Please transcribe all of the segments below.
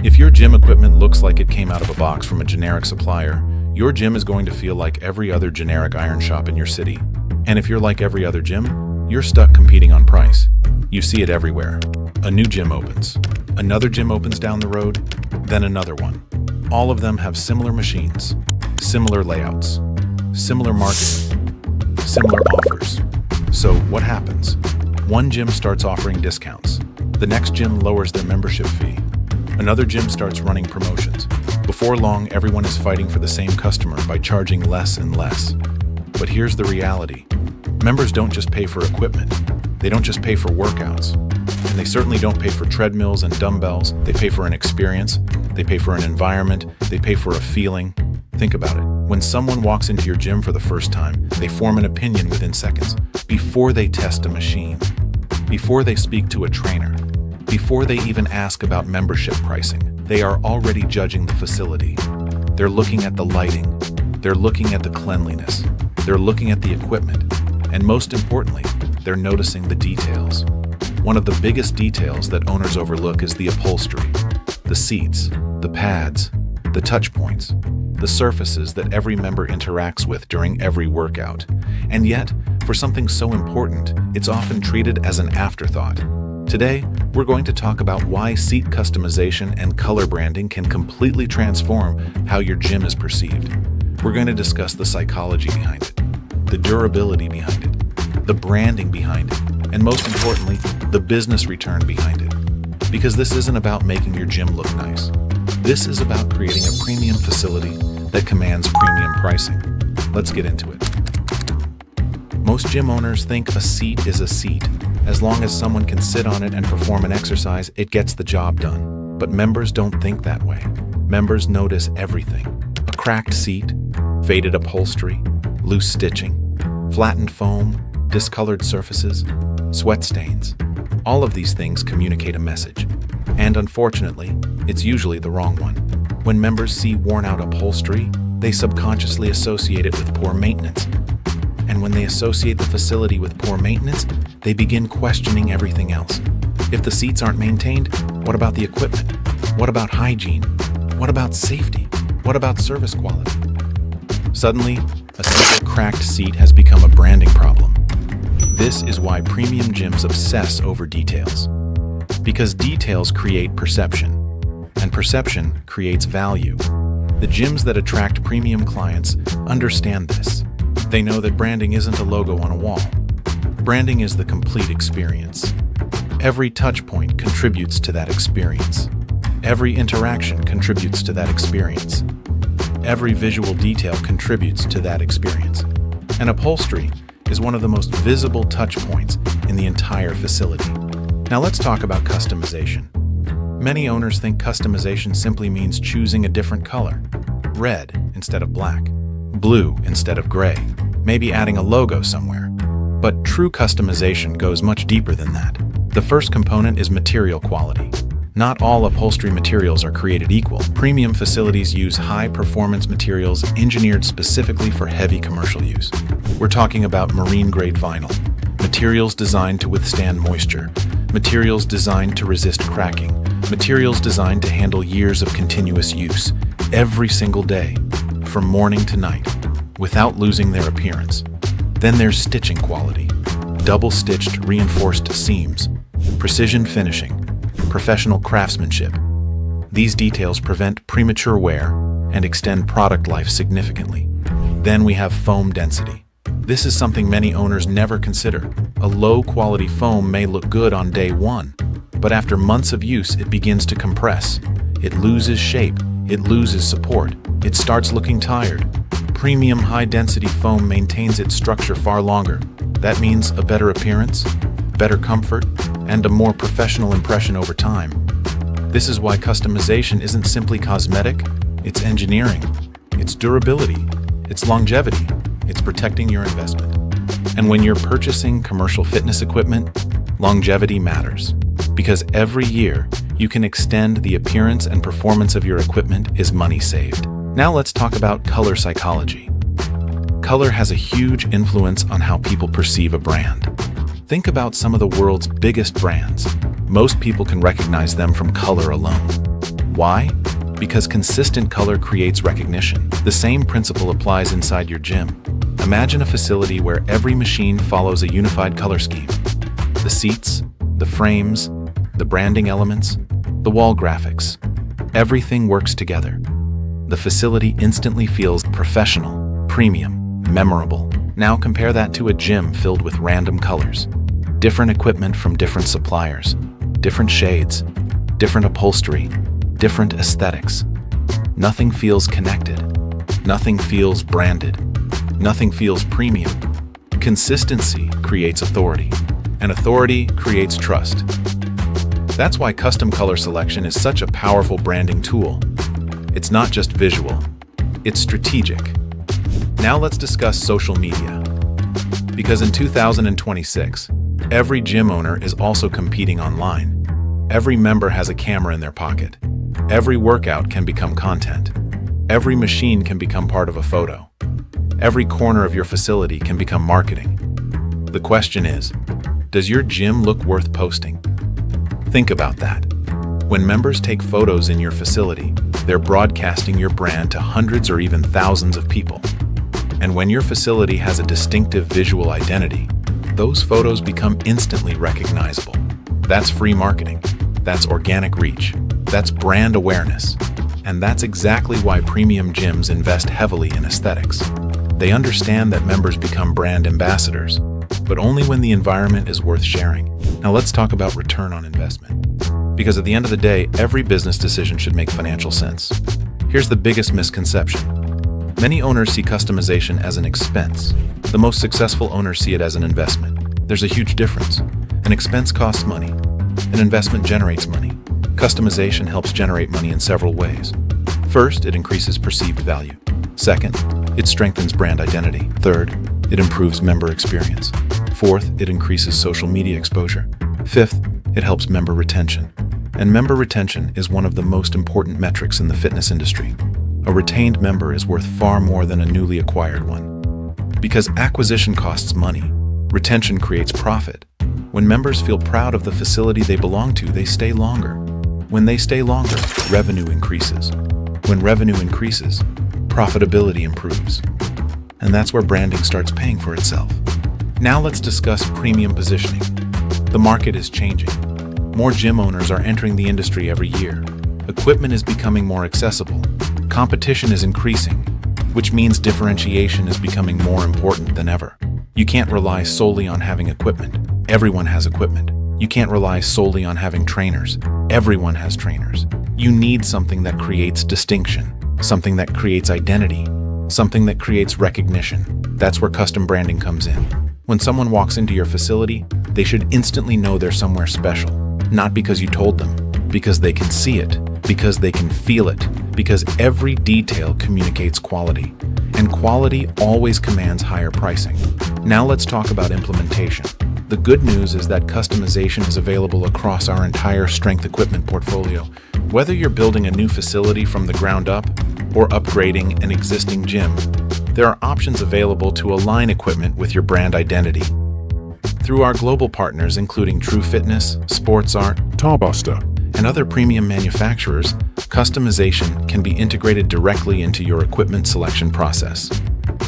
If your gym equipment looks like it came out of a box from a generic supplier, your gym is going to feel like every other generic iron shop in your city. And if you're like every other gym, you're stuck competing on price. You see it everywhere. A new gym opens. Another gym opens down the road, then another one. All of them have similar machines, similar layouts, similar marketing, similar offers. So what happens? One gym starts offering discounts. The next gym lowers their membership fee. Another gym starts running promotions. Before long, everyone is fighting for the same customer by charging less and less. But here's the reality. Members don't just pay for equipment. They don't just pay for workouts. And they certainly don't pay for treadmills and dumbbells. They pay for an experience. They pay for an environment. They pay for a feeling. Think about it. When someone walks into your gym for the first time, they form an opinion within seconds. Before they test a machine. Before they speak to a trainer. Before they even ask about membership pricing, they are already judging the facility. They're looking at the lighting. They're looking at the cleanliness. They're looking at the equipment. And most importantly, they're noticing the details. One of the biggest details that owners overlook is the upholstery. The seats, the pads, the touch points, the surfaces that every member interacts with during every workout. And yet, for something so important, it's often treated as an afterthought. Today, we're going to talk about why seat customization and color branding can completely transform how your gym is perceived. We're going to discuss the psychology behind it, the durability behind it, the branding behind it, and most importantly, the business return behind it. Because this isn't about making your gym look nice. This is about creating a premium facility that commands premium pricing. Let's get into it. Most gym owners think a seat is a seat. As long as someone can sit on it and perform an exercise, it gets the job done. But members don't think that way. Members notice everything. A cracked seat, faded upholstery, loose stitching, flattened foam, discolored surfaces, sweat stains. All of these things communicate a message. And unfortunately, it's usually the wrong one. When members see worn-out upholstery, they subconsciously associate it with poor maintenance. And when they associate the facility with poor maintenance, they begin questioning everything else. If the seats aren't maintained, what about the equipment? What about hygiene? What about safety? What about service quality? Suddenly, a simple cracked seat has become a branding problem. This is why premium gyms obsess over details. Because details create perception, and perception creates value. The gyms that attract premium clients understand this. They know that branding isn't a logo on a wall. Branding is the complete experience. Every touch point contributes to that experience. Every interaction contributes to that experience. Every visual detail contributes to that experience. And upholstery is one of the most visible touch points in the entire facility. Now let's talk about customization. Many owners think customization simply means choosing a different color. Red instead of black. Blue instead of gray. Maybe adding a logo somewhere. But true customization goes much deeper than that. The first component is material quality. Not all upholstery materials are created equal. Premium facilities use high-performance materials engineered specifically for heavy commercial use. We're talking about marine-grade vinyl, materials designed to withstand moisture, materials designed to resist cracking, materials designed to handle years of continuous use, every single day, from morning to night, without losing their appearance. Then there's stitching quality, double-stitched reinforced seams, precision finishing, professional craftsmanship. These details prevent premature wear and extend product life significantly. Then we have foam density. This is something many owners never consider. A low-quality foam may look good on day one, but after months of use, it begins to compress. It loses shape, it loses support, it starts looking tired. Premium high-density foam maintains its structure far longer. That means a better appearance, better comfort, and a more professional impression over time. This is why customization isn't simply cosmetic, it's engineering, it's durability, it's longevity, it's protecting your investment. And when you're purchasing commercial fitness equipment, longevity matters. Because every year, you can extend the appearance and performance of your equipment is money saved. Now let's talk about color psychology. Color has a huge influence on how people perceive a brand. Think about some of the world's biggest brands. Most people can recognize them from color alone. Why? Because consistent color creates recognition. The same principle applies inside your gym. Imagine a facility where every machine follows a unified color scheme. The seats, the frames, the branding elements, the wall graphics. Everything works together. The facility instantly feels professional, premium, memorable. Now compare that to a gym filled with random colors. Different equipment from different suppliers, different shades, different upholstery, different aesthetics. Nothing feels connected. Nothing feels branded. Nothing feels premium. Consistency creates authority, and authority creates trust. That's why custom color selection is such a powerful branding tool. It's not just visual, it's strategic. Now let's discuss social media. Because in 2026, every gym owner is also competing online. Every member has a camera in their pocket. Every workout can become content. Every machine can become part of a photo. Every corner of your facility can become marketing. The question is, does your gym look worth posting? Think about that. When members take photos in your facility, they're broadcasting your brand to hundreds or even thousands of people. And when your facility has a distinctive visual identity, those photos become instantly recognizable. That's free marketing. That's organic reach. That's brand awareness. And that's exactly why premium gyms invest heavily in aesthetics. They understand that members become brand ambassadors, but only when the environment is worth sharing. Now let's talk about return on investment. Because at the end of the day, every business decision should make financial sense. Here's the biggest misconception. Many owners see customization as an expense. The most successful owners see it as an investment. There's a huge difference. An expense costs money. An investment generates money. Customization helps generate money in several ways. First, it increases perceived value. Second, it strengthens brand identity. Third, it improves member experience. Fourth, it increases social media exposure. Fifth, it helps member retention. And member retention is one of the most important metrics in the fitness industry. A retained member is worth far more than a newly acquired one. Because acquisition costs money, retention creates profit. When members feel proud of the facility they belong to, they stay longer. When they stay longer, revenue increases. When revenue increases, profitability improves. And that's where branding starts paying for itself. Now let's discuss premium positioning. The market is changing. More gym owners are entering the industry every year. Equipment is becoming more accessible. Competition is increasing, which means differentiation is becoming more important than ever. You can't rely solely on having equipment. Everyone has equipment. You can't rely solely on having trainers. Everyone has trainers. You need something that creates distinction, something that creates identity, something that creates recognition. That's where custom branding comes in. When someone walks into your facility, they should instantly know they're somewhere special. Not because you told them, because they can see it, because they can feel it, because every detail communicates quality. And quality always commands higher pricing. Now let's talk about implementation. The good news is that customization is available across our entire strength equipment portfolio. Whether you're building a new facility from the ground up or upgrading an existing gym, there are options available to align equipment with your brand identity. Through our global partners including True Fitness, SportsArt, Turbuster, and other premium manufacturers, customization can be integrated directly into your equipment selection process.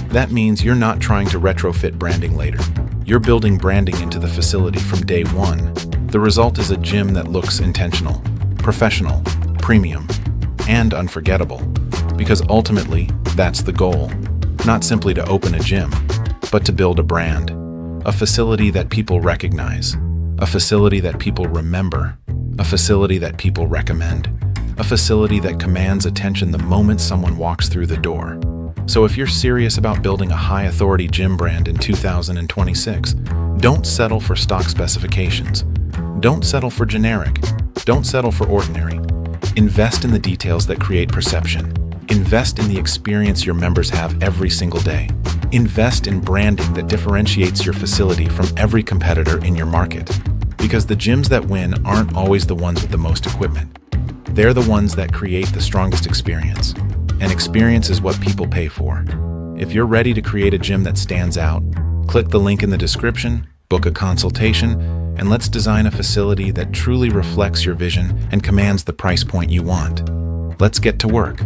That means you're not trying to retrofit branding later. You're building branding into the facility from day one. The result is a gym that looks intentional, professional, premium, and unforgettable. Because ultimately, that's the goal. Not simply to open a gym, but to build a brand. A facility that people recognize. A facility that people remember. A facility that people recommend. A facility that commands attention the moment someone walks through the door. So if you're serious about building a high-authority gym brand in 2026, don't settle for stock specifications. Don't settle for generic. Don't settle for ordinary. Invest in the details that create perception. Invest in the experience your members have every single day. Invest in branding that differentiates your facility from every competitor in your market. Because the gyms that win aren't always the ones with the most equipment. They're the ones that create the strongest experience. And experience is what people pay for. If you're ready to create a gym that stands out, click the link in the description, book a consultation, and let's design a facility that truly reflects your vision and commands the price point you want. Let's get to work.